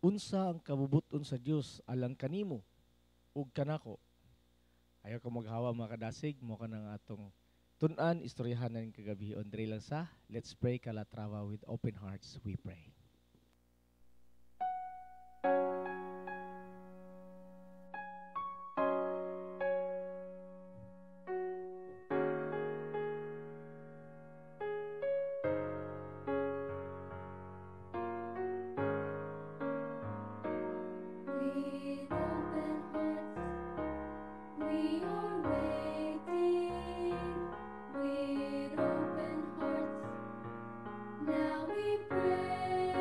Unsa ang kabubuton sa Dios alang kanimo ug kanako. Ayaw ka maghawa mga kadasig mo ka ng atong tun-an istoryahanan kagabi on dre lang sa Let's Pray Calatrava with open hearts we pray. Now we pray.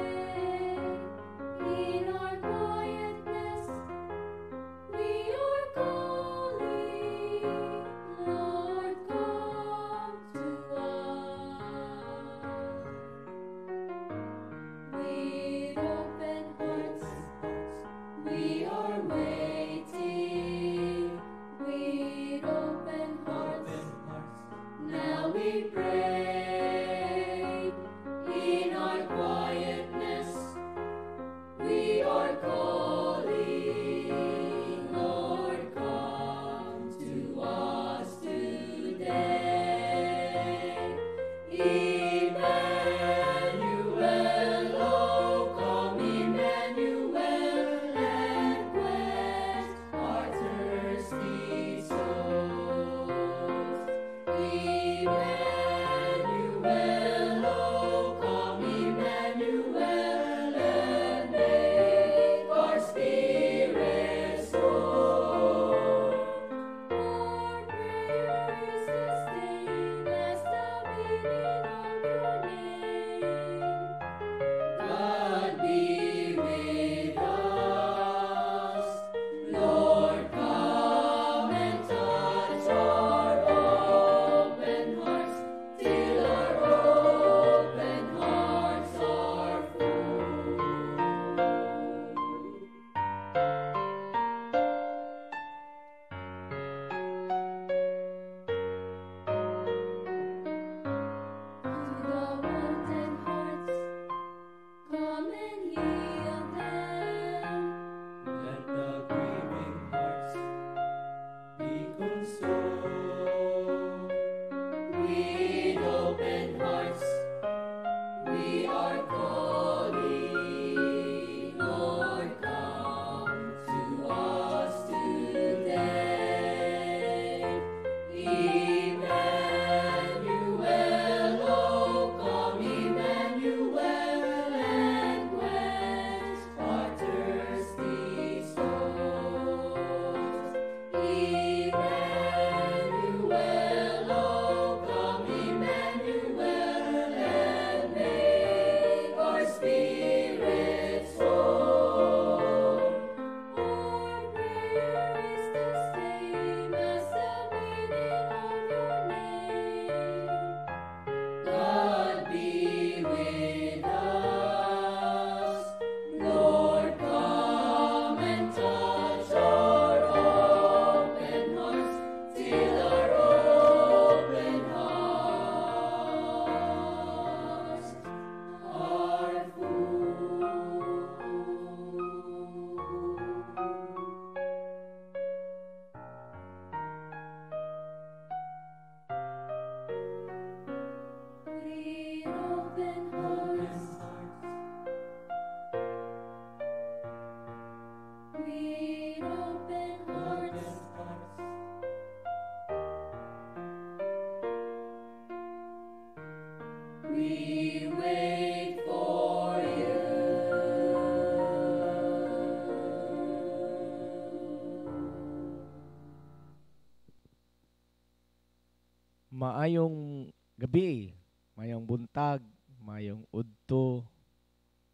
Maayong gabi, mayong buntag, mayong udto,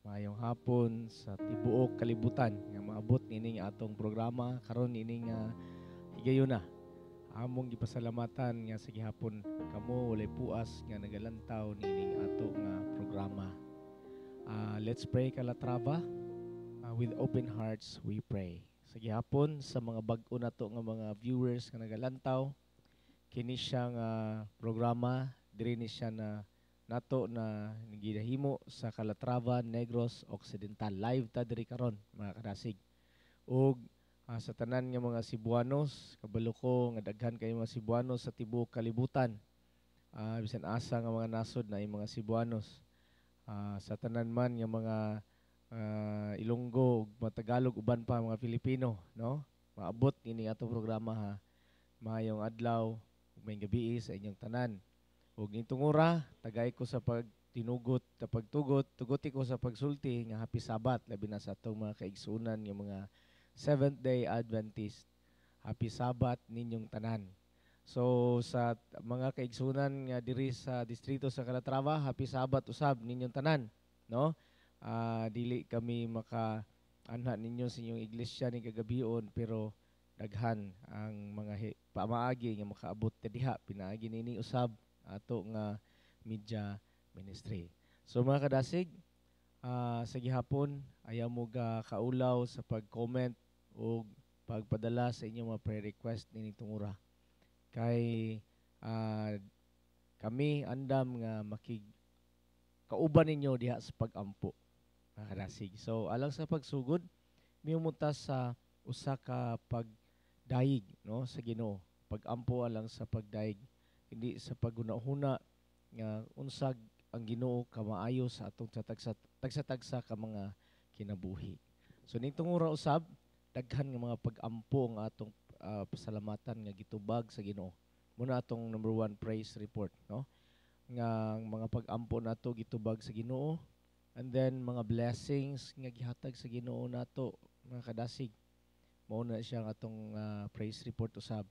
mayong hapon sa tibuok kalibutan nga maabot nining atong programa karon nining higayuna. Among gipasalamatan nga sa gihapon kamo walay puas nga nagalantaw nining ato nga programa. Let's pray kalatrava. With open hearts we pray. Sa gihapon sa mga bag-o nato nga mga viewers nga nagalantaw kini siya nga programa diri ni siya na nato na gidahimo sa Calatrava, Negros Occidental. Live ta diri karon mga kadasig. Ug sa tanan nga mga Cebuanos, kabalo ko nga daghan kay mga Cebuanos sa tibuok kalibutan. Bisan asa nga mga nasod na mga Cebuanos. Sa tanan man nga mga Ilonggo ug Matagalog uban pa mga Filipino, no? Maabot ini ato programa ha. Maayong adlaw, may gabi sa inyong tanan. Ug nitong ora, tagay ko sa pagtinugot, sa pagtugot, tugoti ko sa pagsulti nga happy Sabat labi na sa atong mga kaigsunan nga mga Seventh-day Adventist. Happy Sabat ninyong tanan. So sa mga kaigsunan nga diri sa distrito sa Calatrava, happy Sabat usab ninyong tanan, no? Dili kami maka-anha ninyo sa inyong iglesia ni kagabion pero daghan ang mga pamaagi nga makaabot diha pinaagi nini usab ato nga media ministry. So mga kadasig, sa gihapon ayaw mo kaulaw sa pag-comment o pagpadala sa inyong mga prayer request nini tungura. Kay kami andam nga kauban ninyo diha sa pag-ampo. Mga kadasig. So alang sa pagsugod, miumunta sa usa ka pagdaig, no, sa Ginoo. Pag-ampo alang sa pagdaig, hindi sa paghuna-huna nga unsag ang Ginoo kamaayo sa atong tagsa-tagsa ka mga kinabuhi. So nitong ura usab daghan nga mga pag-ampo nga atong pasalamatan nga gitubag sa Ginoo. Muna atong number 1 praise report, no? Nga mga pag-ampo nato gitubag sa Ginoo. And then mga blessings nga gihatag sa Ginoo nato mga kadasig. Mao na siya nga atong praise report usab.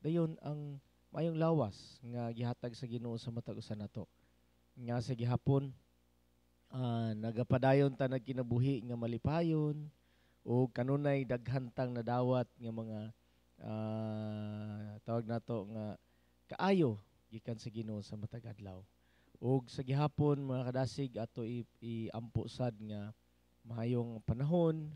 Dayon ang mayong lawas nga gihatag sa Ginoo sa matag usa nato. Nga sa gihapon nagapadayon ta nagkinabuhi nga malipayon o kanunay daghantang nadawat nga mga tawag nato nga kaayo gikan sa Ginoo sa matag adlaw. Ug sa gihapon mga kadasig ato iampo sad nga mahayong panahon,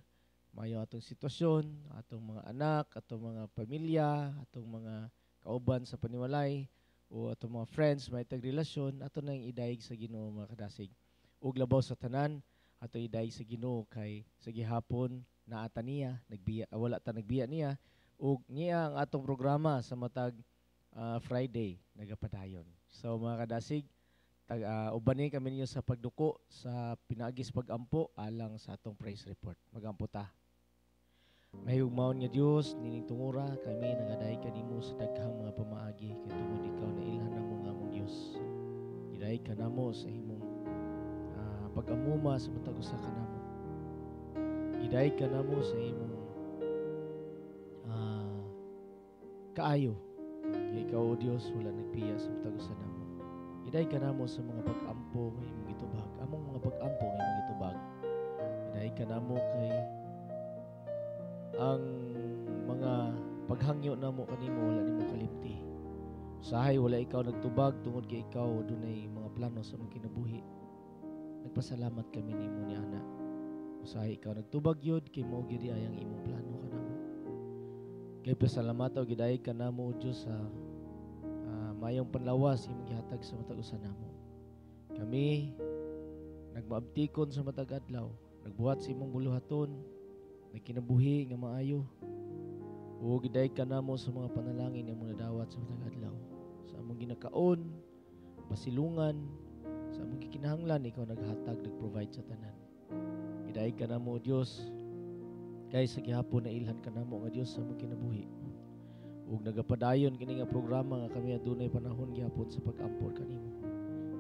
mayo atong sitwasyon, atong mga anak, atong mga pamilya, atong mga kauban sa panimalay o atong mga friends may tagrelasyon ato nang idaig sa Ginoo mga kadasig. Ug labaw sa tanan ato idaig sa Ginoo kay sa gihapon naata niya, wala ta nagbiya niya ug niya ang atong programa sa matag Friday nagapadayon. So mga kadasig, ubani kami ninyo sa pagduko sa pinaagis pag-ampo alang sa atong praise report. Magampo ta. Mahigugmaon nga Dios nining tungura kami nagadaig kanimo sa daghang mga pamaagi kay tungod ikaw na ilhan namo nga among Dios. Gidaig kanamo sa imong pag-amuma sa matag usa kanamo. Gidaig kanamo sa imong kaayo. Ikaw o Dios wala nagpiya sa matag usa namo. Iday ka namo sa mga pag-ampo nga imong gitubag. Among mga pag-ampo nga imong gitubag. Iday ka namo kay ang mga paghangyo namo kanimo wala nimo kalimti. Usahay wala ikaw nagtubag tungod kay ikaw dunay mga plano sa imong kinabuhi. Nagpasalamat kami nimo ni ana. Usahay ikaw nagtubag yod kay mao gyud ayang imong plano kanamo. Kay pasalamataw giday ka namo Dios sa mayong panlawas imong gihatag sa matag usa namo. Kami nagmaabtikon sa matag adlaw, nagbuhat sa imong buluhaton, nagkinabuhi nga maayo. O giday ka namo sa mga panalangin nga imong nadawat sa matag adlaw. Sa among ginakaon, pasilungan, sa among gikinahanglan ikaw naghatag, nagprovide sa tanan. Giday ka namo Dios kay sa gihapon na ilhan ka namo nga Dios sa among kinabuhi. Ug nagapadayon kini nga programa nga kami adunay panahon gihapon sa pag-ampor kanimo.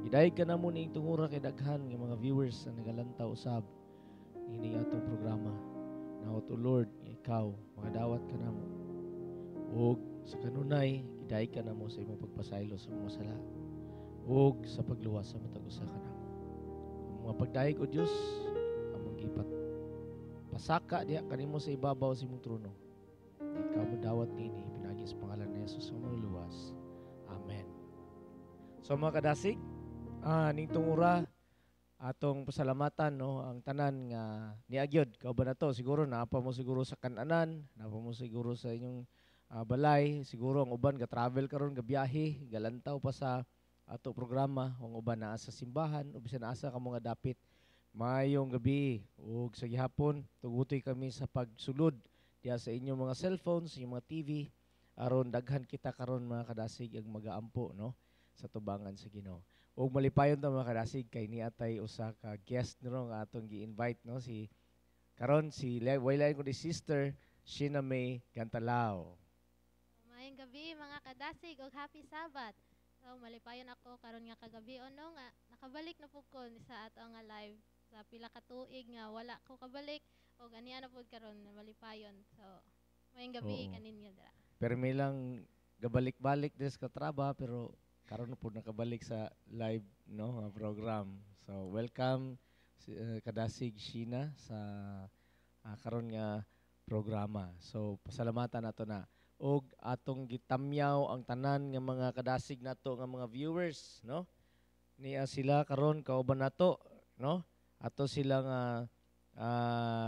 Gidaig ka namo ning tungura kay daghan nga mga viewers na nagalantaw usab ini atong programa. Now to Lord, ikaw makadawat ka namo. Ug sa kanunay Iday ka na mo sa imong pagpasaylo sa mga sala ug sa pagluwas sa matag usa ka na. Ang mga pagdayeg o Dios among gipat pasaka diha kanimo sa ibabaw sa imong trono. Ikaw mo dawat nini pinagi sa pangalan ni Jesus sa mga luwas. Amen. So mga kadasig, ning tungura atong pasalamatan no ang tanan nga niagyod kauban nato siguro naapa mo siguro sa kan-anan, naapa mo siguro sa inyong balay, siguro ang uban ga travel karon ga biyahe, galantaw pa sa ato programa, ang uban naa sa simbahan, o bisan asa ka mga dapit. Mayong gabi ug sa gihapon tugutoy kami sa pagsulod diha sa inyong mga cellphones, inyong mga TV aron daghan kita karon mga kadasig ang magaampo no sa tubangan sa Ginoo. Ug malipayon ta mga kadasig kay niatay usa ka guest niro nga atong gi-invite no si karon si waylain ko di Sister Sheena May Gantalao. Mayong gabi mga kadasig ug happy Sabbath. So malipayon ako karon nga kagabi no nga nakabalik na pud ko sa ato nga live sa pila ka tuig nga wala ko kabalik ug aniya na pud karon malipayon. So mayong gabi Oo. kaninyo dira. Pero may lang gabalik-balik des ka traba pero karon po nakabalik sa live no nga program. So welcome kadasig Sheena sa karon nga programa. So pasalamatan nato na og atong gitamyaw ang tanan nga mga kadasig nato nga mga viewers no. Niya sila karon kauban nato no. Ato sila nga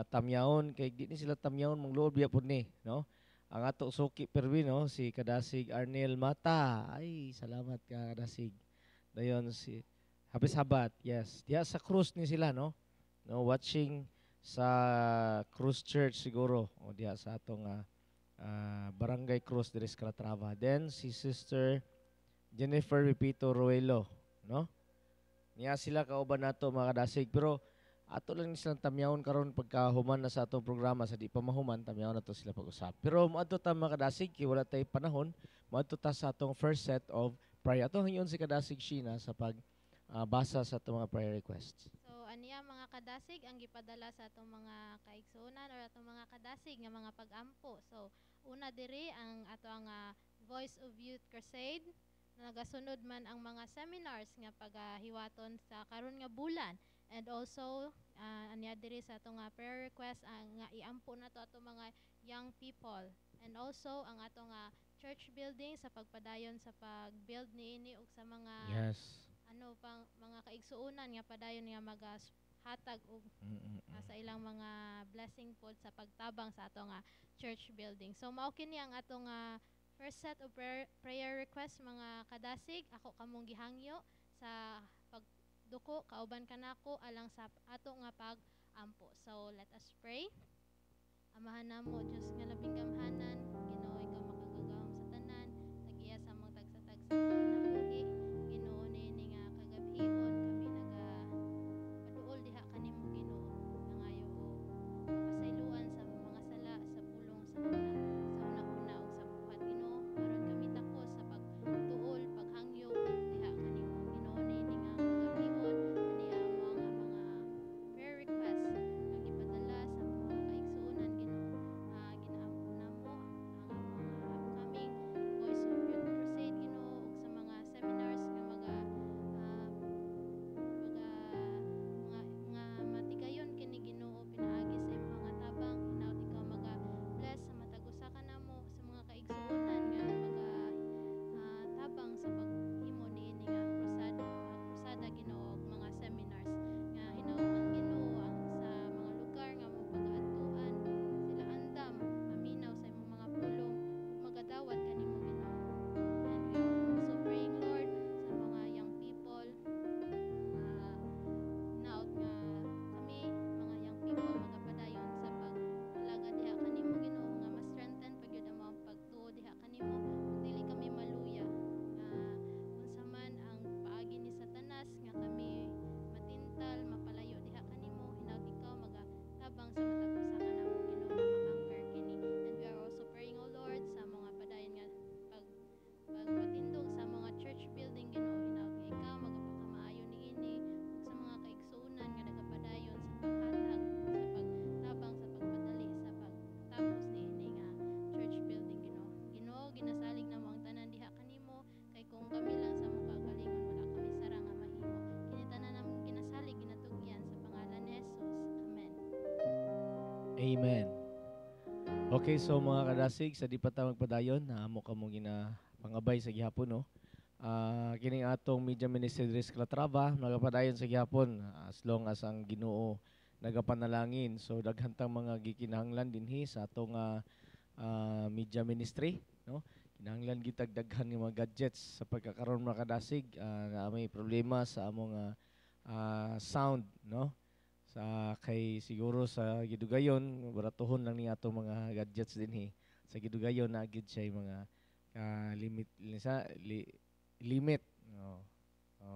tamyaon kay di ni sila tamyaon mong loob biya pud ni no. Ang ato suki perwi no si kadasig Arnel Mata. Ay salamat ka kadasig. Dayon si Happy Sabat. Yes. Diya sa cruise ni sila no. No watching sa Cruise Church siguro o diya sa atong Barangay Cruz diri sa Calatrava. Then si Sister Jennifer Repito Roelo no. Niya sila kauban nato mga kadasig pero ato lang silang tamyawon karon pagkahuman na sa atong programa sa di pa mahuman tamyawon na to sila pag-usap. Pero moadto ta mga kadasig kay wala tay panahon, moadto ta sa atong first set of prayer. Ato hangyon si kadasig Sheena sa pag basa sa atong mga prayer requests. So aniya mga kadasig ang gipadala sa atong mga kaigsuonan or atong mga kadasig nga mga pag-ampo. So una diri ang ato nga Voice of Youth Crusade. Nagasunod man ang mga seminars nga pagahiwaton sa karon nga bulan. And also, anya diri sa ato nga prayer request nga iampo na to ato mga young people. And also, ang ato nga church building sa pagpadayon sa pag-build niini ug sa mga Yes. pang mga kaigsuonan nga padayon nga hatag og sa ilang mga blessing pod sa pagtabang sa ato nga church building. So mao kini ang ato nga first set of prayer request mga kadasig. Ako kamong gihangyo sa duko kauban kanako alang sa ato nga pag-ampo. So let us pray. Amahan namo Dios nga labing gamhanan, Ginoo ikaw makagagahom sa tanan, tagiya sa mga tagsatag sa kinabuhi. Ginoo nini nga kagabhihon kami paduol diha kanimo Ginoo. Nangayo mapasayloan sa mga sala sa pulong sa una-una ug sa buhat Ginoo. Aron kami takos sa pagtuol, paghangyo diha kanimo Ginoo nini nga kagabhihon aniya mo nga mga prayer request ang ipadala sa mga kaigsuonan Ginoo. Ginaampo namo Amen. Okay, so mga kadasig, sa di pa ta magpadayon, naamo ka mong pangabay sa gihapon, no? Kining atong media ministry diri sa Calatrava, nagapadayon sa gihapon as long as ang Ginoo nagapanalangin. So daghantang mga gikinahanglan dinhi sa atong media ministry, no? Kinahanglan gitag daghan nga mga gadgets sa pagkakaroon mga kadasig, na may problema sa among sound, no? Sa kay siguro sa gidugayon baratuhon lang ni atong mga gadgets dinhi. Sa gidugayon na gid siya mga limit limit, no.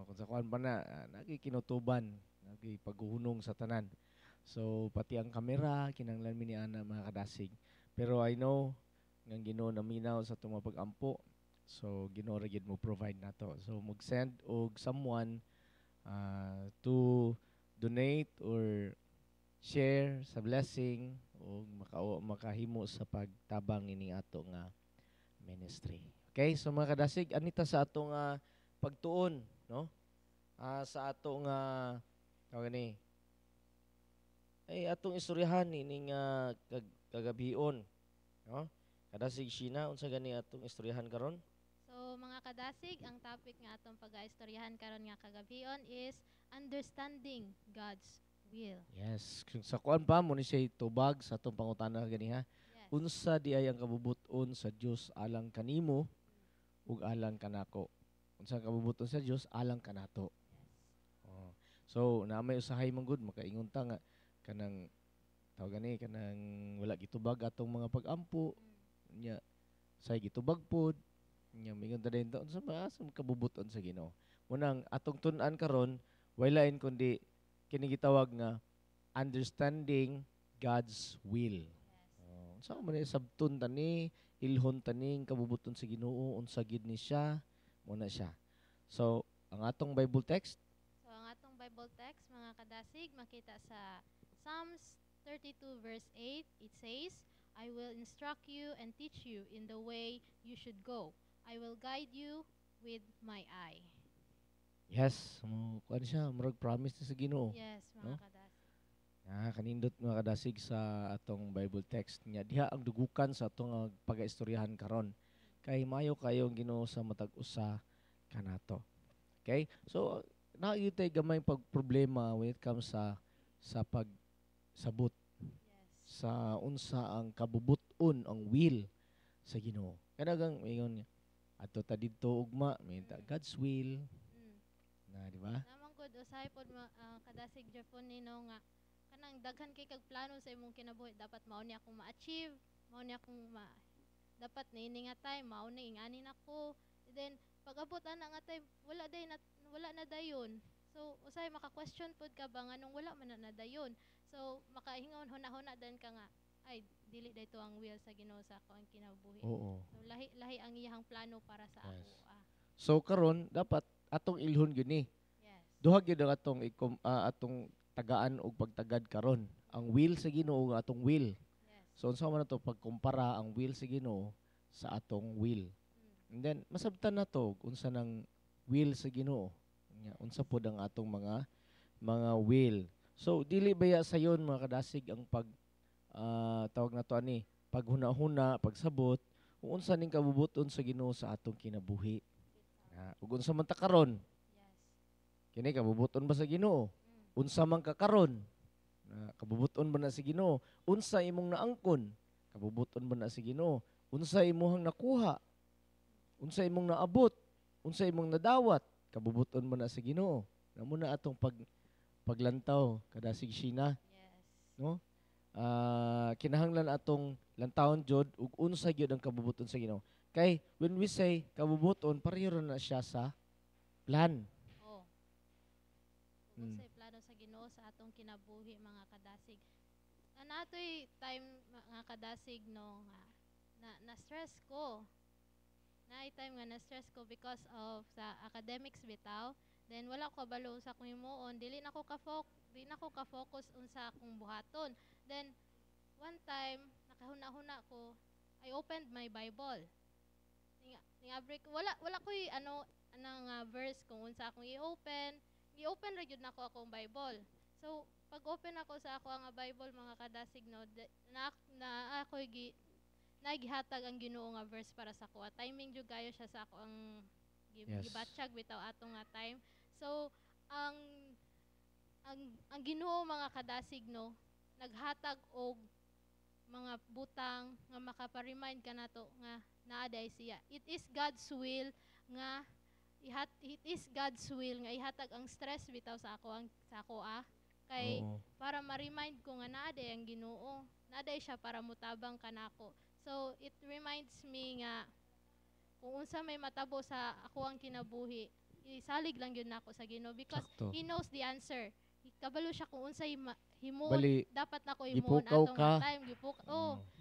Kung sa kuan pa na nagikinutuban, nagipaghuhunong sa tanan. So pati ang kamera kinahanglan mi ni ana mga kadasig. Pero I know nga Ginoo naminaw sa atong mga pag-ampo. So Ginoo ra gyud mo provide nato. So mag-send og someone to donate or share sa blessing o makahimo sa pagtabang ini ato nga ministry. Okay, so mga kadasig, anita sa ato nga pagtuon, no? Sa ato nga tawag ni ay atong istoryahan ini nga kagabion, no? Kadasig Sheena, unsa gani atong istoryahan karon? So mga kadasig, ang topic nga atong pag-aistoryahan karon nga kagabion is understanding God's will. Yes, kung sa kuan pa mo ni siya tubag sa atong pangutana gani ha. Yes. Unsa di ay ang kabubuton sa Dios alang kanimo ug alang kanako. Unsa ang kabubuton sa Dios alang kanato. Oh. So na may usahay man gud makaingon ta nga kanang tawag gani kanang wala gitubag atong mga pag-ampo nya say gitubag pod nya mingon ta din unsa ba sa kabubuton sa Ginoo. Munang atong tun-an karon walain kundi kini gitawag nga understanding God's will. Unsa man ni sabton tani, ilhon taning kabubuton sa Ginoo, unsa gid ni siya, mo na siya. So, ang atong Bible text, So ang atong Bible text mga kadasig makita sa Psalms 32 verse 8, it says, I will instruct you and teach you in the way you should go. I will guide you with my eye. yes, mo kuan siya, murag promise na sa Ginoo. Yes, No? mga kadasig. Kanindot mga kadasig sa atong Bible text niya. Diha ang dugukan sa atong pagaistoryahan karon. Kay mayo kayo ang Ginoo sa matag usa kanato. Okay? So, naayutay gamay pag problema when it comes sa pagsabot Yes. sa unsa ang kabubuton ang will sa Ginoo. Kanagang ingon niya adto ta didto ugma, minta God's will Mm. na, di ba? Namang gud usahay pod kadasig Japon nino nga kanang daghan kay kag plano sa imong kinabuhi dapat mao ni akong ma-achieve, mao ni akong dapat niini nga time mao ni ingani nako. Then pag-abot ana nga time wala na dayon. So usahay maka-question pod ka ba nganong wala man na dayon. So makaingon huna-huna dan ka nga ay dili dayto ang will sa Ginoo sa ako ang kinabuhi. Oo. So lahi ang iyang plano para sa Yes. ako. So karon dapat atong ilhon gyud ni. Yes. Duha gyud ang atong tagaan og pagtagad karon. Ang will sa Ginoo nga atong will. Yes. So unsa man nato pagkumpara ang will sa Ginoo sa atong will. And then masabtan nato unsa nang will sa Ginoo. Nya unsa pod ang atong mga will. So dili baya sayon mga kadasig ang tawag nato ani paghuna-huna, pagsabot kung unsa ning kabubuton sa Ginoo sa atong kinabuhi. Ug unsa man ta karon? Yes. Kini kabubuton ba sa Ginoo? Unsa man ka karon? Kabubuton ba na sa Ginoo? Unsa imong naangkon? Kabubuton ba na sa Ginoo? Unsa imong nakuha? Unsa imong naabot? Unsa imong nadawat? Kabubuton ba na sa Ginoo? Namo na atong paglantaw kadasig Sheena, Yes. no? Kinahanglan atong lantawon jud ug unsa gyud ang kabubuton sa Ginoo. Kay when we say kabubuton, pareho na siya sa plan. Oh. Mm. Unsay plano sa Ginoo sa atong kinabuhi mga kadasig. Natoy time mga kadasig no nga na stress ko. Naay time nga na stress ko because of sa academics bitaw. Then wala ko kabalo sa akong himuon, dili na ko ka-focus unsa akong buhaton. Then one time nakahuna-huna ko, I opened my Bible. Break wala koy anong verse kung unsa akong i-open ra gyud nako akong Bible. So pag open ako sa ako ang Bible mga kadasig no, na ako nagihatag ang Ginoo nga verse para sa ako. Timing jud kayo siya sa ako ang Yes. gibatsyag bitaw ato nga time. So ang ang Ginoo mga kadasig no, naghatag og mga butang nga makapa-remind ka nato nga naaday siya. It is God's will nga ihatag ang stress bitaw sa ako kay Oo. para ma-remind ko nga naaday ang Ginoo. Naaday siya para mutabang kanako. So it reminds me nga kung unsa may matabo sa ako ang kinabuhi, isalig lang yun nako sa Ginoo because Sakto. He knows the answer. Kabalo siya kung unsay himuon Bali, dapat nako himuon gipukaw atong ka. nga time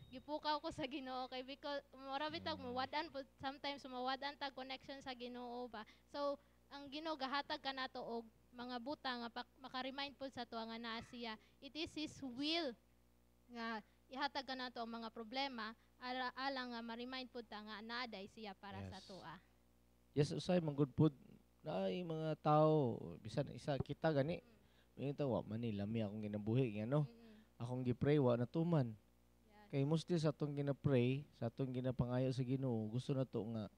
gipukaw ko sa Ginoo kay because mura bitag mawadan po sometimes mawadan tag connection sa Ginoo ba. So ang Ginoo gahatag kanato og mga butang nga maka-remind po sa tuwa nga naa siya. It is His will nga ihatag kanato ang mga problema alang nga ma-remind po ta nga naaday siya para sa Yes. tuwa. Yes, usay man good food. Naay mga tao, bisan isa kita gani. Yung tawa man nila mi akong ginabuhi ngano. Akong gipray wa natuman. Yan. Kay mostly sa atong ginapray, sa atong ginapangayo sa Ginoo, gusto na to nga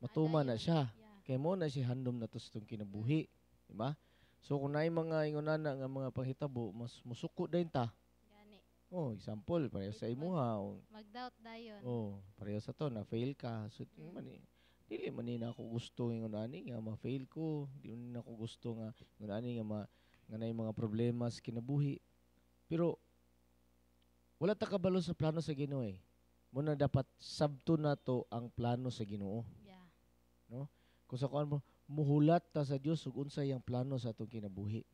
matuman na Adayon. siya. Yeah. Kay mo na si handom na to sa atong kinabuhi, di ba? So kung naay mga ingonana nga mga panghitabo, mas musuko dayon ta. Gani. Oh, example, pareho sa imuha. Mag-doubt dayon. Oh, pareho sa to na fail ka. So man dili man ni na ako gusto ingon ani nga ma-fail ko. Dili man ako gusto nga ingon ani nga naay mga problema sa kinabuhi. Pero wala ta kabalo sa plano sa Ginoo eh. Muna dapat sabto na to ang plano sa Ginoo. Yeah. Kung sa kuan mo muhulat ta sa Dios ug unsay ang plano sa atong kinabuhi.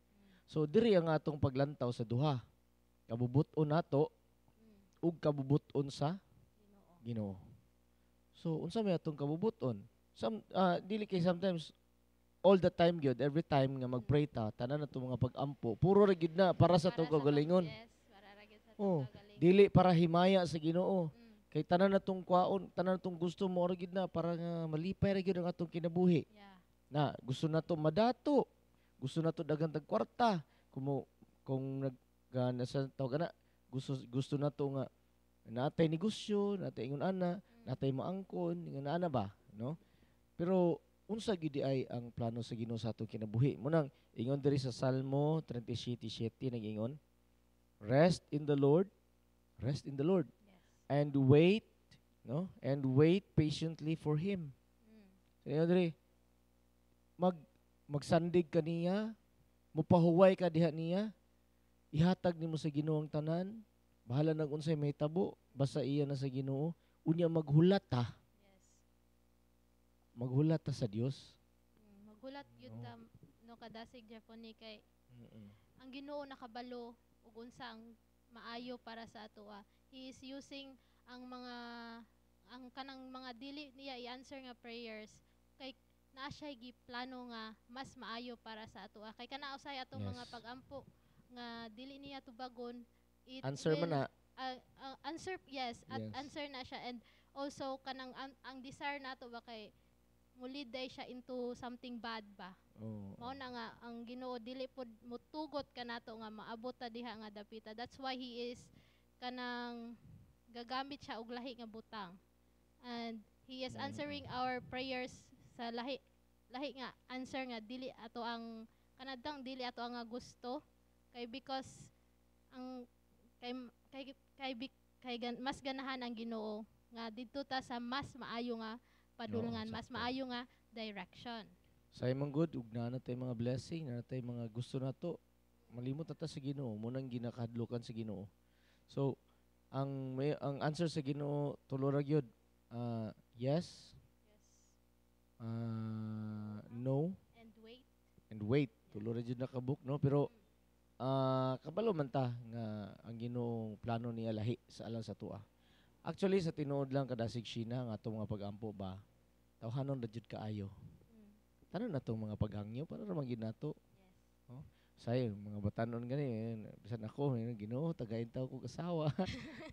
So diri ang atong paglantaw sa duha. Kabubuton nato ug kabubuton sa Ginoo. Ginoo. So unsa may atong kabubuton? Dili kay sometimes all the time gyud, every time nga magpray ta, tanan nato mga pag-ampo, puro ra gyud na para sa atong kagalingon. Yes, para ra gyud sa Oh, atong kagalingon. Dili para himaya sa Ginoo. Mm. Kay tanan natong kwaon, tanan natong gusto mo ra gyud na para nga malipay ra gyud ang atong kinabuhi. Yeah. Na gusto nato madato. Gusto nato daghang tag kwarta. Kung nasa tawag na gusto nato nga natay negosyo, natay ingon ana, natay maangkon, ingon ana ba, no? Pero unsa gyud di ay ang plano sa Ginoo sa atong kinabuhi? Munang ingon diri sa Salmo 37:7 nag-ingon, rest in the Lord Yes. and wait, no? And wait patiently for him. Ingon diri magsandig ka niya, mupahuway ka diha niya, ihatag nimo sa Ginoo ang tanan, bahala nang unsay may tabo, basta iya na sa Ginoo, unya maghulat ta. Yes. Maghulat ta sa Dios. Maghulat yun No. ta no kadasig Japon ni kay ang Ginoo nakabalo ug unsa ang maayo para sa atoa. He is using ang kanang mga dili niya i-answer nga prayers kay naa siya giplano nga mas maayo para sa atoa. Kay kana usay atong Yes. mga pag-ampo nga dili niya tubagon. It Answer man na. Answer yes, at Yes. answer na siya and also kanang ang desire nato ba kay mulid day siya into something bad ba. Oh. Mao na nga ang Ginoo dili pod mutugot kanato nga maabot ta diha nga dapita. That's why he is kanang gagamit siya og lahi nga butang. And he is answering our prayers sa lahi nga answer nga dili ato ang kanadang dili ato ang nga gusto kay because ang mas ganahan ang Ginoo nga didto ta sa mas maayo nga padulngan, Oo, mas sakto. maayo nga direction. Sa imong good, ug na tay mga blessing, na tay mga gusto nato. Malimot na ta sa Ginoo, mo nang ginakadlukan sa Ginoo. So, ang answer sa Ginoo tulo ra gyud. Yes, Yes. no, And wait. and wait. Tulo ra gyud nakabuk, no? Pero kabalo man ta nga ang Ginoong plano niya lahi sa alang sa tuwa. Actually sa tinuod lang kadasig Sheena nga atong mga pag-ampo ba. Tawhanon ra jud kaayo. Mm. Tanan natong mga paghangyo para ra man gyud nato. Yes. Say mga batanon gani bisan ako Ginoo tagayin taw kog asawa.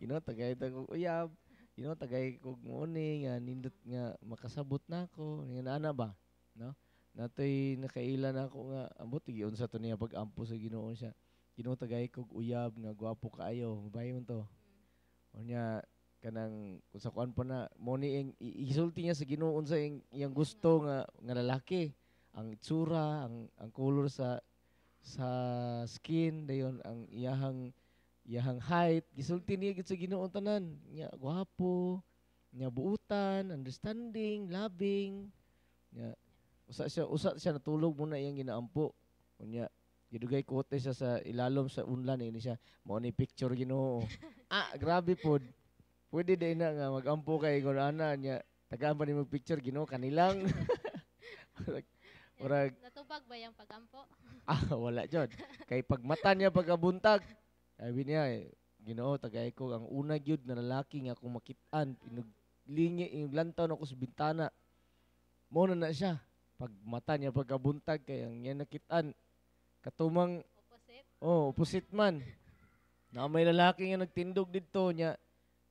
Ginoo tagayin taw kog uyab. Ginoo tagay kog money nga nindot nga makasabot nako. Nga ana ba, no? Natoy nakaila na ako nga ambot giun sa to niya pag-ampo sa Ginoo siya. Ginoo tagay kog uyab nga gwapo kaayo, mabayo man to. Unya kanang kung sa kuan pa na mo ni isulti niya sa Ginoo unsa iyang gusto nga lalaki. Ang itsura, ang color sa skin dayon ang iyahang height gisulti niya gid sa Ginoo tanan. Nya gwapo, nya buutan, understanding, loving. Nya usa siya natulog muna iyang ginaampo. Unya gidugay kote siya sa ilalom sa unlan ini siya mao ni picture Ginoo. Grabe pod. Pwede din na nga magampo kay kun ana nya tagaan pa ni picture Ginoo kanilang. Murag natubag ba yung pagampo? wala jud. Kay pagmata niya pagkabuntag. Sabi niya Ginoo tagay ko ang una gyud na lalaki nga akong makit-an lingi lantaw na ko sa bintana. Mo na siya. Pagmata niya pagkabuntag kay ang niya nakit-an katumang opposite man. Na may lalaki nga nagtindog didto nya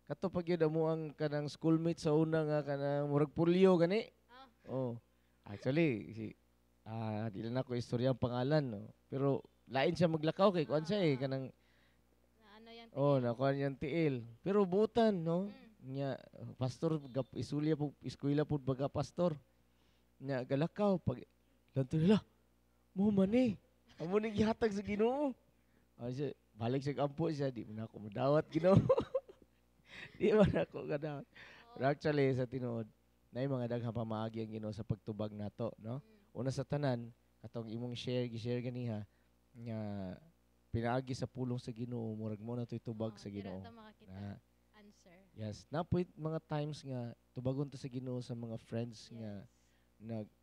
kato pag yun mo ang kanang schoolmate sa una nga kanang murag pulyo gani. Actually di lang ako istorya ang pangalan no. Pero lain siya maglakaw kay kuan siya kanang na ano yan nakuha niyang tiil. Pero butan no. Nya pastor isulya po eskwela po baga pastor. Nya galakaw pag lanto nila. Mo man amo ni gihatag sa Ginoo. Siya balik sa kampo siya di man ako madawat Ginoo. Di man ako kadawat. Pero actually sa tinuod na mga daghang pamaagi ang Ginoo sa pagtubag nato no. Una sa tanan katong imong gi-share ganiha nga pinaagi sa pulong sa Ginoo murag mo na to'y tubag sa Ginoo. Answer. Yes, napoy mga times nga tubagon to sa Ginoo sa mga friends nga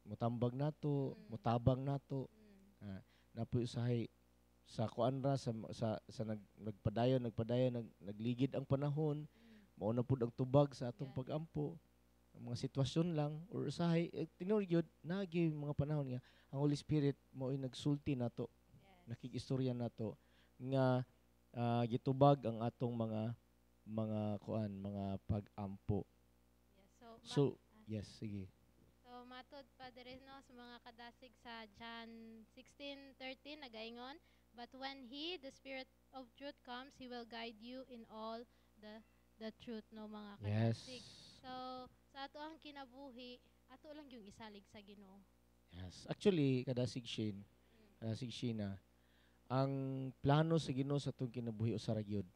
mutambag nato, mutabang nato. Napoy usahay sa kuan ra sa nagpadayon nagligid ang panahon. Mao na pud ang tubag sa atong pagampo. Ang mga sitwasyon lang or usahay tinuod gyud nagi mga panahon nga ang Holy Spirit mao nagsulti nato. Nakikistorya nato nga gitubag ang atong mga mga pagampo. So, yes, sige. So matod pa diri no sa mga kadasig sa John 16:13 nagaingon, but when he the Spirit of truth comes, he will guide you in all the truth no mga kadasig. So sa ato ang kinabuhi, ato lang yung isalig sa Ginoo. Yes. Actually, kadasig Sheena, ang plano sa Ginoo sa atong kinabuhi usa ra gyud.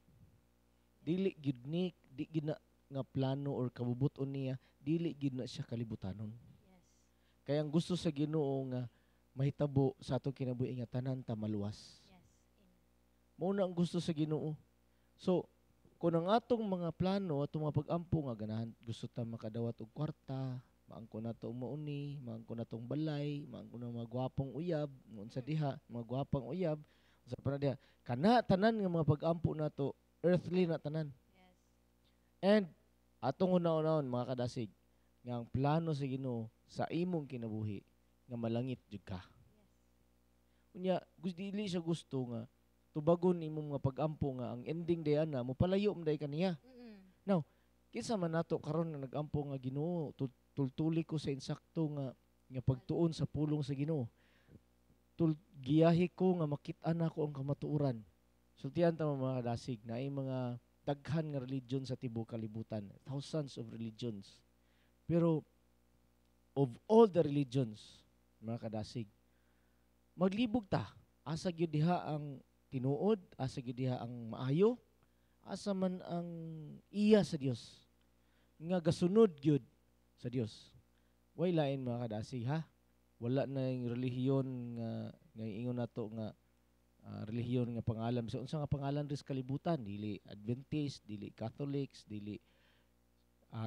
Dili gyud ni di gid na nga plano or kabubuton niya, dili gyud na siya kalibutanon. Yes. Kaya ang gusto sa Ginoo nga mahitabo sa atong kinabuhi nga tanan ta maluwas. Yes. Mao na ang gusto sa Ginoo. So, kung ang atong mga plano, atong mga pag-ampo nga ganahan gusto ta makadawat og kwarta, maangko nato mauni, maangko natong balay, maangko na mga gwapong uyab, noon sa diha, mga gwapong uyab, sa para diha. Kana tanan nga mga pag-ampo nato, earthly na tanan. Yes. And atong una-unaon mga kadasig, nga ang plano sa Ginoo sa imong kinabuhi nga malangit jud ka. Yes. Unya, dili siya gusto nga tubagon imong mga pag-ampo nga ang ending day ana mo palayo day kaniya. Now, kinsa man nato karon nga nag-ampo nga Ginoo, tultuli ko sa insakto nga pagtuon sa pulong sa Ginoo. Giyahi ko nga makit-an ako ang kamatuoran. Sultihan ta mga kadasig na ay mga daghan nga religion sa tibuok kalibutan, thousands of religions. Pero of all the religions, mga kadasig, maglibog ta. Asa gyud diha ang tinuod, asa gyud diha ang maayo, asa man ang iya sa Dios. Nga gasunod gyud sa Dios. Way lain mga kadasig ha. Wala na yung relihiyon nga ingon nato nga relihiyon nga pangalan sa unsa nga pangalan ris kalibutan, dili Adventist, dili Catholics, dili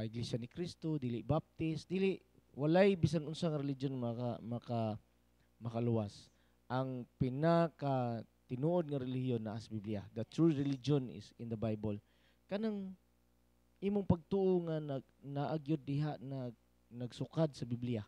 Iglesia ni Cristo, dili Baptist, dili walay bisan unsa nga religion makaluwas. Ang pinaka tinuod nga relihiyon na sa Biblia, the true religion is in the Bible. Kanang imong pagtuo nga naagyod diha nagsukad sa Biblia.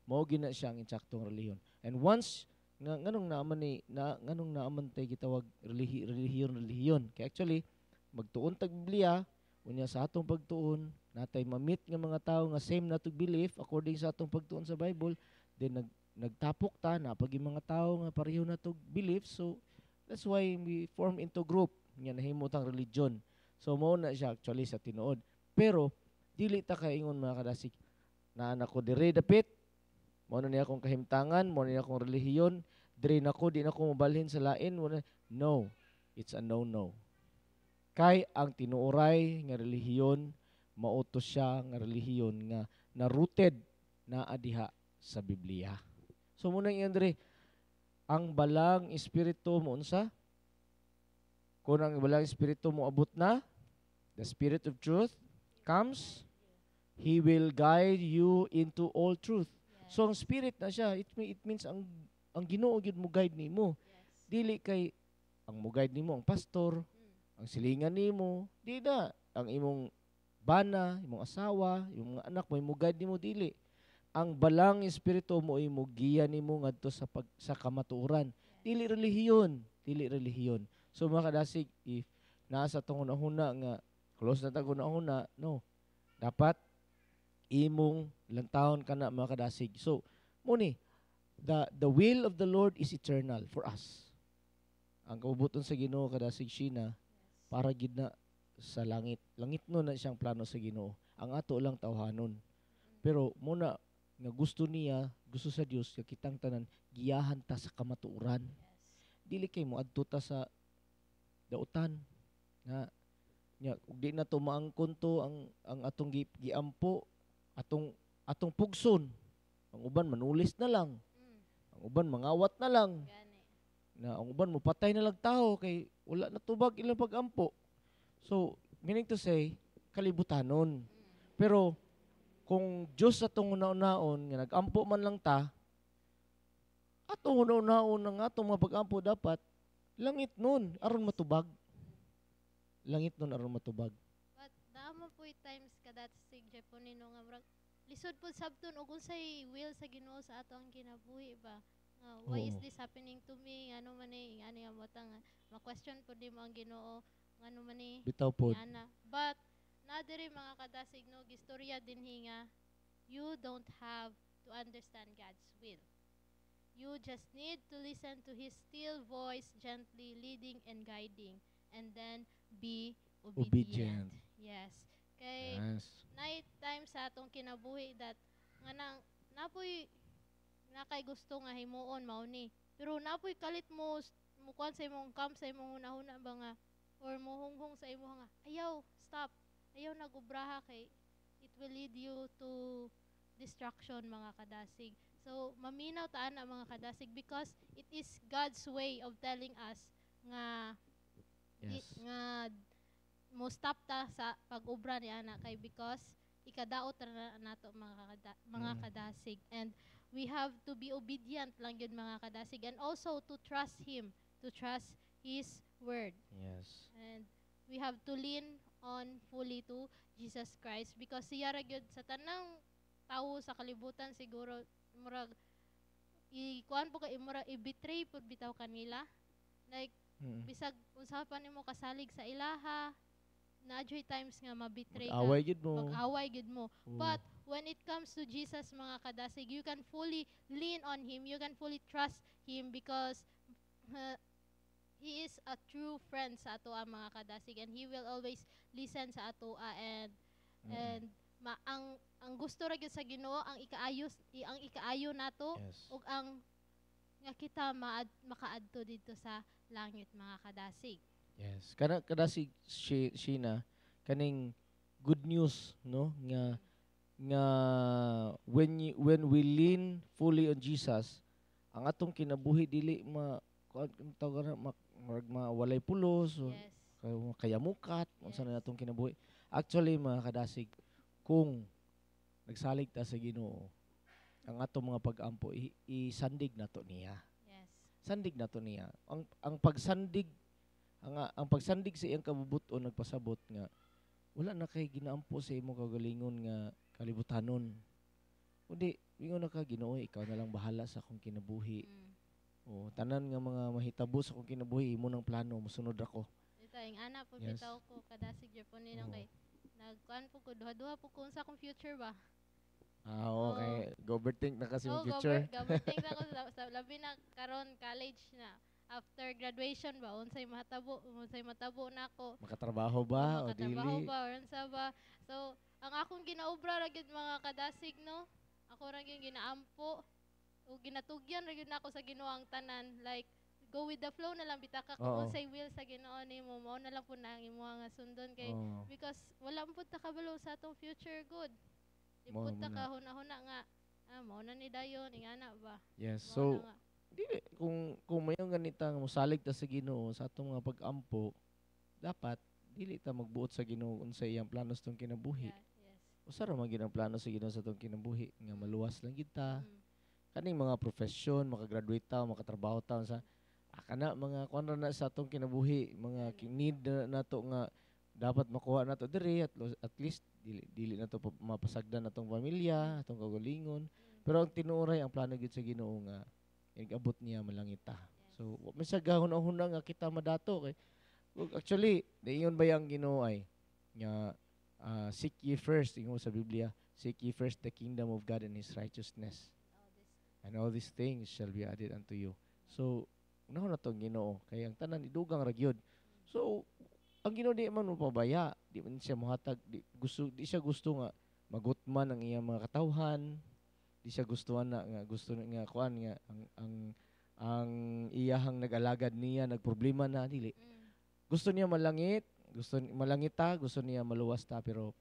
Mao gina siya ang insaktong relihiyon. And once nganong naaman tay gitawag relihiyon. Kaya actually magtuon tag Biblia unya sa atong pagtuon natay ma-meet nga mga tawo nga same natog belief according sa atong pagtuon sa Bible, then nagtapok ta na pag mga tawo nga pareho natog belief, so That's why we form into group. Nga nahimutang religion. So, mao na siya actually sa tinuod. Pero, dili ta kaingon mga kadasig, na anak ko dire dapit, mao na niya akong kahimtangan, mao na niya akong relihiyon, dire na ko, di na ko mabalhin sa lain. No, it's a no-no. Kay ang tinuoray nga relihiyon, mautos siya nga relihiyon nga na-rooted na adiha sa Biblia. So muna yung Andre, ang balang espiritu mo unsa? Kung ang balang espiritu mo abot na, the Spirit of truth comes, He will guide you into all truth. Yes. So ang spirit na siya, it means ang Ginoo gyud mo guide nimo. Yes. Dili kay ang mo guide nimo ang pastor, Mm. ang silingan nimo, di na ang imong bana, imong asawa, imong mga anak mo guide nimo dili. Ang balang espiritu mo imo giya nimo ngadto sa kamatuoran. Dili relihiyon, dili relihiyon. So mga kadasig, if nasa tong hunahuna nga close na tag hunahuna, no. Dapat imong lantahon kana mga kadasig. So muni, the will of the Lord is eternal for us. Ang kaubuton sa Ginoo kadasig Sheena, para gid na sa langit. Langit no na siyang plano sa Ginoo. Ang ato lang tawhanon. Pero muna nga gusto niya, gusto sa Dios nga kitang tanan giyahan ta sa kamatuoran. Dili kay mo adto ta sa dautan nga ug di na to maangkon to ang atong giampo, atong pugson. Ang uban manulis na lang. Ang uban mangawat na lang. Gani. Na ang uban mo patay na lang tao kay wala na tubag ilang pagampo. So, meaning to say, kalibutanon. Pero, kung Diyos atong una-unaon, nga nag-ampo man lang ta, atong una-unaon nga atong mga pag-ampo dapat, langit nun, aron matubag. Langit nun, aron matubag. But naamo po times kadat sig Japonino nga murag lisod po sabton ug unsay will sa Ginoo sa ato ang kinabuhi ba. Why is Oo. this happening to me? Ano man ni ani nga butang ma-question po di mo ang Ginoo ngano man ni Bitaw pod. ana. But na diri mga kadasig no gistorya dinhi nga you don't have to understand God's will. You just need to listen to His still voice gently leading and guiding and then be obedient. Yes. Kay Yes. night time sa atong kinabuhi that nga nang napoy nakay gusto nga himuon mao ni. Pero napoy kalit mo mukuan sa imong camp sa imong hunahuna ba nga or muhunghong sa imo nga ayaw stop. Ayaw nagubraha kay it will lead you to destruction mga kadasig. So maminaw ta ana mga kadasig because it is God's way of telling us nga Yes. nga mo stop ta sa pag-ubra ni ana kay because ikadaot na nato mga kadasig and we have to be obedient lang yun mga kadasig and also to trust Him, to trust His word Yes. and we have to lean on fully to Jesus Christ because siya ra gyud sa tanang tawo sa kalibutan siguro murag kuan po kay murag i-betray pud bitaw kanila like bisag unsa pa nimo kasalig sa ilaha na-joy times nga mabitray ka Away gid mo. mag-away gid mo Oo. but when it comes to Jesus mga kadasig you can fully lean on Him, you can fully trust Him because He is a true friend sa ato mga kadasig and He will always listen sa ato and ang gusto ra gyud sa Ginoo ang ikaayo nato Yes. ug ang nga kita makaadto dito sa langit mga kadasig. Yes. Kadasig Sheena, kaning good news no nga when we lean fully on Jesus, ang atong kinabuhi dili walay pulos o Yes. kayamukat unsa Yes. na atong kinabuhi. Actually mga kadasig, kung nagsalig ta sa Ginoo, ang atong mga pag-ampo isandig nato niya. Yes. Sandig nato niya. Ang pagsandig ang pagsandig sa iyang kabubuton nagpasabot nga wala na kay ginaampo sa imong kagalingon nga kalibutanon. Kundi ingon na ka Ginoo, ikaw na lang bahala sa akong kinabuhi. O tanan nga mga mahitabo sa akong kinabuhi imo nang plano, mosunod ako. Ito ang ana po Yes. bitaw ko kadasig Japon nino Oo. kay nagkuan po ko duha-duha po ko unsa akong future ba. Okay. Go overthink na kasi Oh, yung future. gaberting na ko sa labi na karon college na. after graduation ba unsay matabo nako, Makatrabaho o ba o makatrabaho dili? ba or unsa ba. So ang akong ginaobra ra gyud mga kadasig no, ako ra gyud ginaampo o ginatugyan ra gyud nako sa Ginoo ang tanan, like go with the flow na lang bitaka kung Oo. unsay will sa Ginoo nimo mao na lang pud na ang imong nga sundon kay Oo. because wala pud ta kabalo sa atong future good. Di Mao pud ta muna. ka huna-huna nga mao na ni dayon ingana ba. Yes. Mao na So nga. dili kung mayong ganitang mosalig ta sa Ginoo sa atong mga pag-ampo, dapat dili ta magbuot sa Ginoo unsay iyang plano sa atong kinabuhi. Yeah, yes. Usa ra man gyud ang plano sa Ginoo sa atong kinabuhi nga maluwas lang gyud ta. Mm. Kaning mga profesyon, makagraduate ta, makatrabaho ta sa kana mga kuan ra na sa atong kinabuhi, mga need na nato nga dapat makuha nato diri at least dili nato mapasagdan atong pamilya, atong kaugalingon. Pero ang tinuoray ang plano gyud sa Ginoo nga ig-abot niya malangit ta. So wa man siya gahuna-huna nga kita madato kay actually dayon ba yang Ginoo ay nga seek ye first ingon sa Biblia, seek ye first the kingdom of God and His righteousness. And all these things shall be added unto you. So, unahon na itong Ginoo. Kaya ang tanan, idugang ragyod. So, ang Ginoo di man mo pabaya. Di man siya muhatag. Di siya gusto nga magutman ang iyang mga katawhan. Di siya gustuhan na nga gusto nga kuan nga ang iyahang nag-alagad niya, nagproblema na dili. Gusto niya malangit, malangit ta, gusto niya maluwas ta pero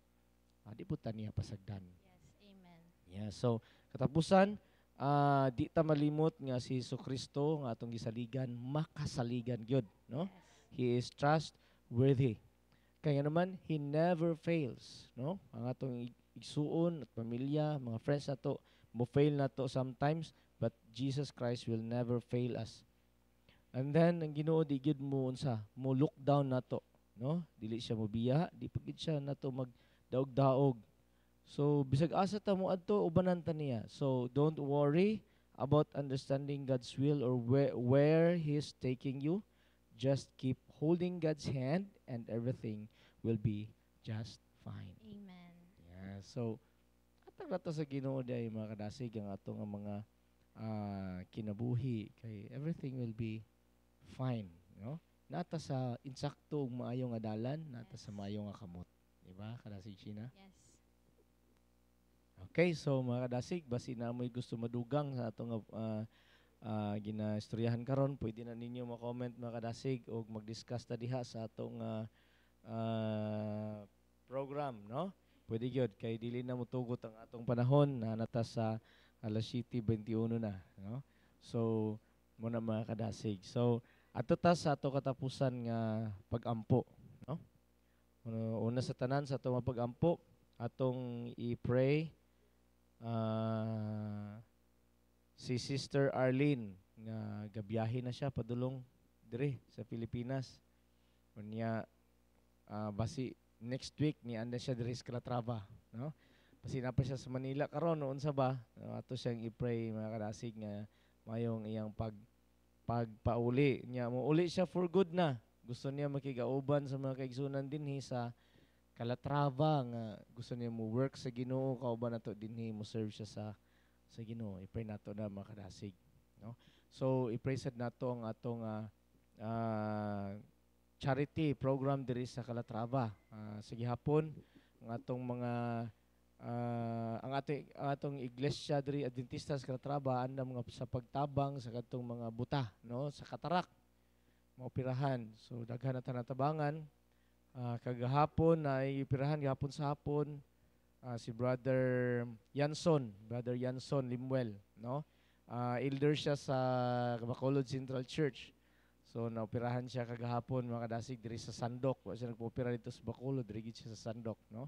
di po ta niya pasagdan. Yes, amen. Yeah, so katapusan di ta malimot nga si Jesucristo nga atong gisaligan makasaligan gyud no. Yes. He is trustworthy kaya naman he never fails no. Ang atong igsuon at pamilya mga friends nato mo fail nato sometimes but Jesus Christ will never fail us. And then ang Ginoo di gyud mo unsa mo look down nato no, dili siya mobiya, di pagid siya nato magdaog-daog. So bisag asa ta mo adto ubanan ta niya. So don't worry about understanding God's will or where He's taking you. Just keep holding God's hand and everything will be just fine. Amen. Yeah. So atag nato sa Ginoo day mga kadasig ang ato nga mga kinabuhi kay everything will be fine, no? Nata sa insakto ug maayo nga dalan, nata sa maayo nga kamot. Diba? Kadasig China? Yes. Okay, so mga kadasig, basi na mo'y gusto madugang sa atong ginaistoryahan karon, pwede na ninyo ma-comment mga kadasig o mag-discuss ta diha sa atong program, no? Pwede gyud kay dili na motugot ang atong panahon na nata sa alas 7:21 na, no? So, mo na mga kadasig. So, ato ta sa ato katapusan nga pag-ampo, no? Una sa tanan sa atong pag-ampo, atong i-pray si Sister Arlene nga gabiyahe na siya padulong dire sa Pilipinas. Unya basi next week ni anda siya dire sa Calatrava, no? Basi na pa siya sa Manila karon noon sa ba. Ato siyang i-pray mga kadasig nga mayong iyang pagpauli niya mo uli siya for good na. Gusto niya makigauban sa mga kaigsunan dinhi sa Calatrava nga gusto niya mo work sa Ginoo kauban nato dinhi mo serve siya sa Ginoo. I-pray nato na mga kadasig, no? So i-pray sad nato ang atong charity program diri sa Calatrava. Sa gihapon ang atong mga ang atong iglesia diri Adventista sa Calatrava anda mga sa pagtabang sa kadtong mga buta, no, sa katarak maoperahan. So daghan na natabangan. Kagahapon na ipirahan gahapon sa hapon si Brother Yanson Limuel, no? Elder siya sa Bacolod Central Church. So naoperahan siya kagahapon mga kadasig diri sa Sandok. Wa siya nagpo-opera dito sa Bacolod, diri gid siya sa Sandok, no?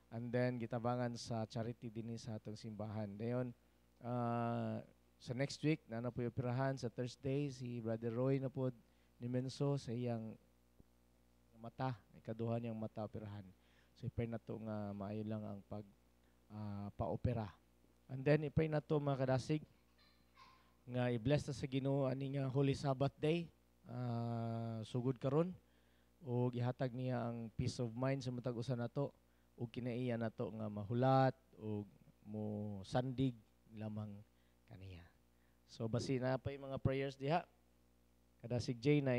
And then gitabangan sa charity dinhi sa atong simbahan. Dayon sa next week na po operahan sa Thursday si Brother Roy na po ni Menso sa iyang mata, ikaduha niyang mata operahan. So i-pray na to nga maayo lang ang pa-opera. And then i-pray na to mga kadasig nga i-bless ta sa Ginoo ani nga Holy Sabbath day sugod karon o gihatag niya ang peace of mind sa matag usa nato ug kinaiya nato nga mahulat o mo sandig lamang kaniya. So basi na pa yung mga prayers diha. Kadasig Jay na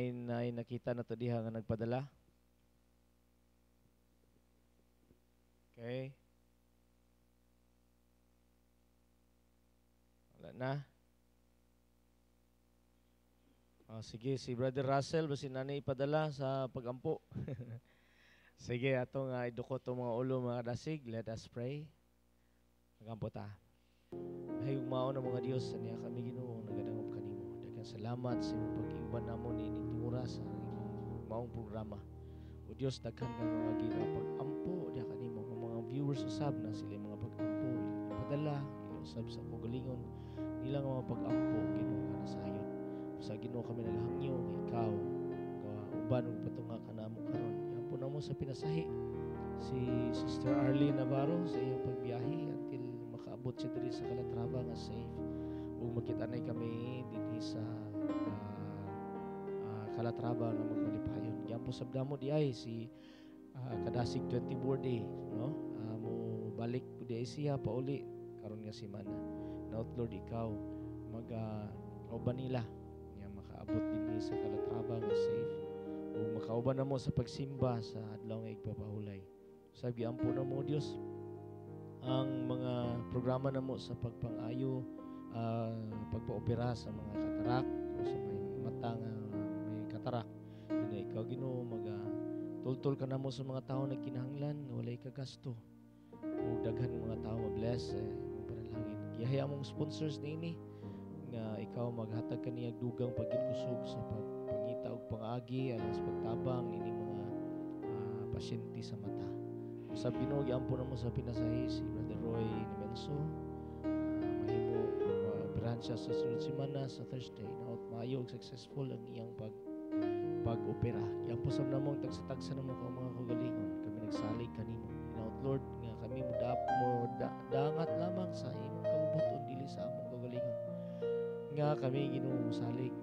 nakita na to diha nga nagpadala. Okay. Wala na. Sige, si Brother Russell, basi na ipadala sa pagampo. Sige, atong idukot itong mga ulo, mga kadasig. Let us pray. Pagampo ta. Ay, umao na mga Diyos, sa niya kami Ginoo, nagadangop kanimo. Daghang salamat sa imong pag-iuban namon ining tingura sa imong maong programa. O Diyos, daghan nga mga pag-ampo diha kanimo, ang mga viewers usab na sila mga pag-ampo, ipadala, usab sa kugalingon, nilang mga pag-ampo, Ginoo nga nasayon. Sa Ginoo kami naghangyo nga ikaw uban ug patunga kanamo karon. Yampo namo sa pinasahi si Sister Arlene Navarro sa iyang pagbiyahe until makaabot siya diri sa Calatrava nga safe. Ug makita-nay kami dinhi sa Calatrava nga magmalipayon. Yampo sabdamo di ay si Kadasig 24 day, no? Mo balik pud di siya pauli karon nga semana. Now Lord, ikaw uban nila abot din sa Calatrava nga safe o makauban na mo sa pagsimba sa adlaw nga igpapahulay. Sabi ampo na mo Dios ang mga programa na mo sa pagpangayo, pagpaopera sa mga katarak o sa may mata nga may katarak. Ina ikaw Ginoo tultol ka na mo sa mga tao na kinahanglan nga walay kagasto o daghan mga tao ma-bless panalangin. Gihaya mong sponsors niini nga ikaw maghatag kaniyang dugang pagkinkusog sa pagpangita og pang-agi alang sa pagtabang ining mga pasyente sa mata. Usab Ginoo giampo na mo sa pinasahi si Brother Roy Nimenso, mahimo operahan siya sa sunod semana sa Thursday. Naot maayo ug successful ang iyang pag-opera. Giampo sab namo tagsa-tagsa namo ka mga kagalingon. Kami nagsalig kanimo. Naot Lord nga kami dangat lamang sa imong kabubuton dili sa among kagalingon. Nga kami Ginoo salig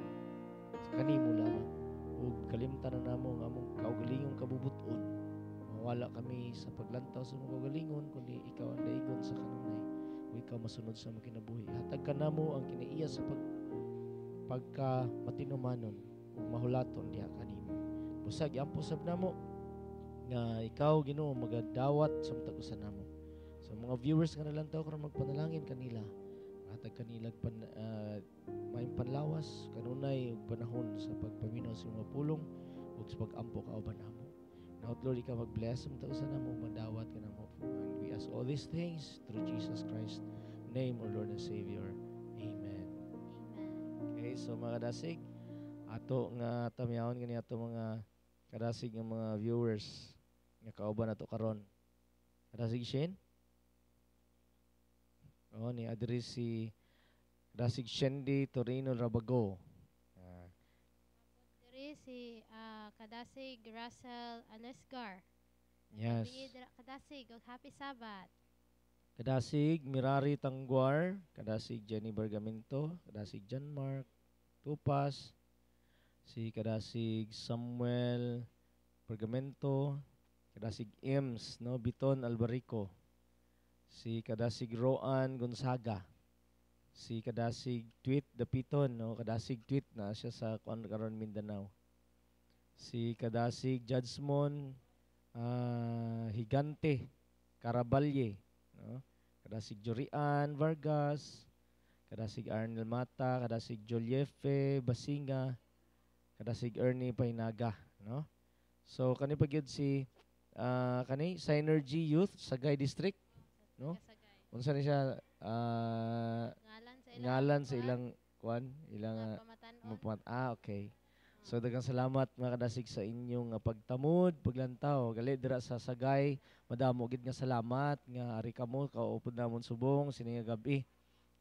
sa kanimo lamang ug kalimtan na namo ang among kaugalingong kabubuton. Mawala kami sa paglantaw sa among kaugalingon kundi ikaw ang daigon sa kanunay ug ikaw masunod sa among kinabuhi. Hatag ka namo ang kinaiya sa pagka matinumanon ug mahulaton diha kanimo. Busag ampo sab namo nga ikaw Ginoo magadawat sa matag usa namo. Sa mga viewers nga nalantaw karon magpanalangin kanila. Hatag kanilang may panlawas kanunay ug panahon sa pagpaminaw sa mga pulong ug sa pag-ampo kauban namo. Now Lord, ikaw mag-bless mo sa namo, madawat ka namo. And we ask all these things through Jesus Christ name, our Lord and Savior. Amen. Okay, so mga kadasig, ato nga tamyahon kani ato mga kadasig nga mga viewers nga kauban nato karon. Kadasig Shane? Ni address si Dasig Shendi Torino Rabago. Diri si Kadasig Russell Alesgar. Yes. Kadasig og happy Sabbath. Kadasig Mirari Tangguar, Kadasig Jenny Bergamento, Kadasig John Mark Tupas, si Kadasig Samuel Bergamento, Kadasig Ims, no, Biton Albarico, si Kadasig Roan Gonzaga, si Kadasig Tweet Dapiton, no, Kadasig Tweet na siya sa karon Mindanao, si Kadasig Judgemon Higante Carabalye, no, Kadasig Jorian Vargas, Kadasig Arnel Mata, Kadasig Joliefe Basinga, Kadasig Ernie Painaga, no. So kani pagyud si kani Synergy Youth Sagay District, no? Unsa ni siya ngalan sa ilang kwan, ilang okay. So daghang salamat mga kadasig sa inyong pagtamod, paglantaw, gali dira sa Sagay. Madamo gid nga salamat nga ari kamo kaupod namon subong sini nga gabi.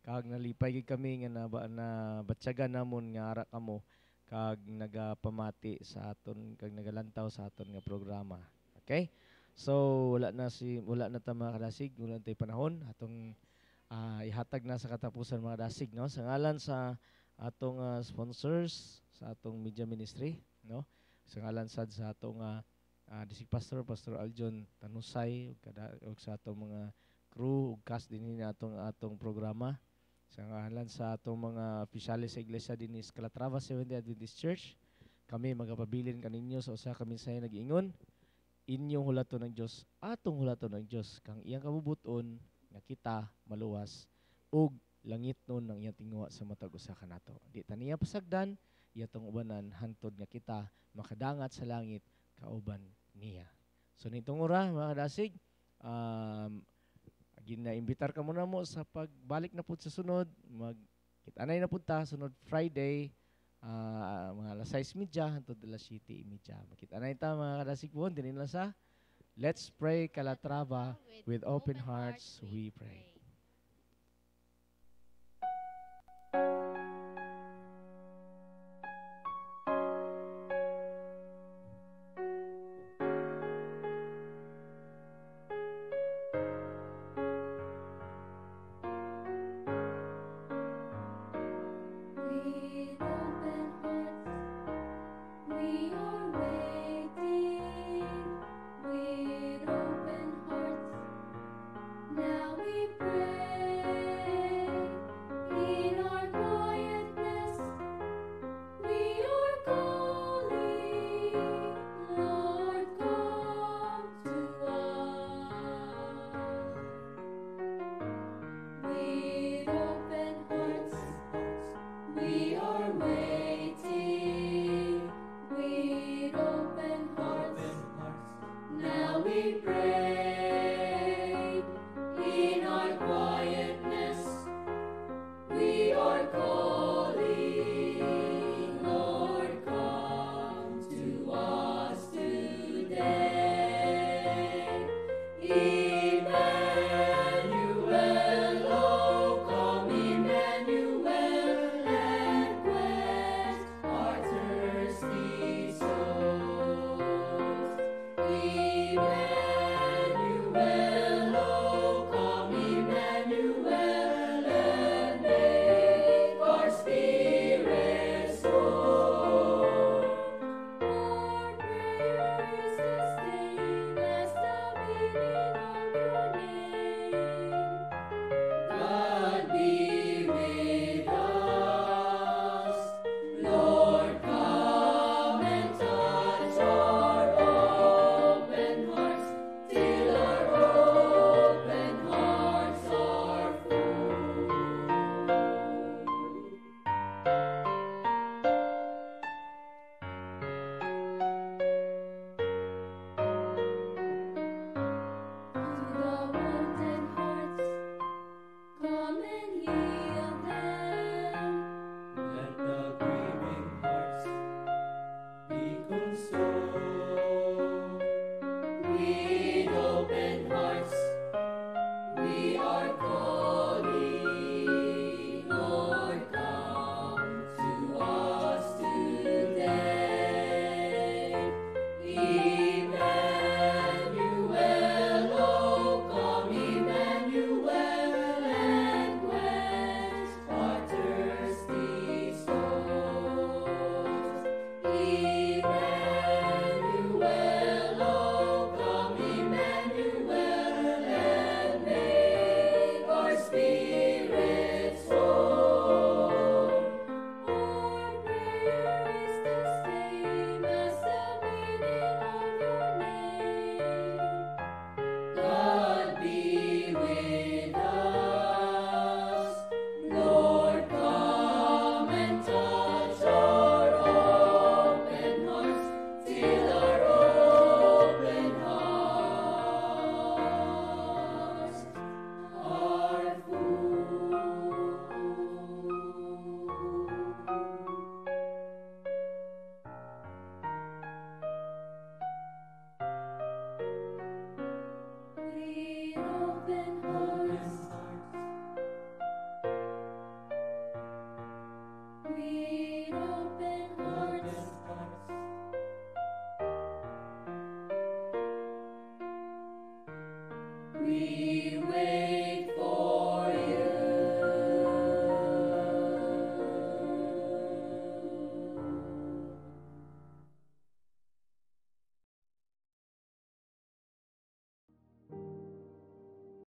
Kag nalipay gid kami nga na batyagan namon nga ara kamo kag nagapamati sa aton kag nagalantaw sa aton nga programa. Okay? So wala na ta mga kadasig, wala tay panahon atong ihatag na sa katapusan mga dasig, no, sa ngalan sa atong sponsors sa atong media ministry, no, sa ngalan sad sa atong district Pastor Aljon Tanusay ug sa atong mga crew ug cast dinhi atong programa Sa ngalan sa atong mga opisyalis sa iglesia din is Calatrava Seventh-day Adventist Church, kami magapabilin kaninyo sa usa kami sa nag-ingon, inyong hulaton ng Dios, atong hulaton ng Dios, kang iyang kabubuton nga kita maluwas ug langit nun ng iyang tingwa sa matag usa kanato. Di ta niya pasagdan, iyatong ubanan hantod nga kita makadangat sa langit kauban niya. So nitong ora mga kadasig, gina-imbitar ka muna mo sa pagbalik na pud sa sunod, kita-anay na pud ta sunod Friday, mga alas 6:30 hangtod alas 7:30. Makita-anay ta mga kadasig po, dinhi lang sa Let's Pray Calatrava, with open hearts we pray. With open hearts, we are waiting. With open hearts, now we pray. In our quietness, we are calling. Lord, come to us. With open hearts, we are waiting. With open hearts, now we pray. In our quietness, we are calling.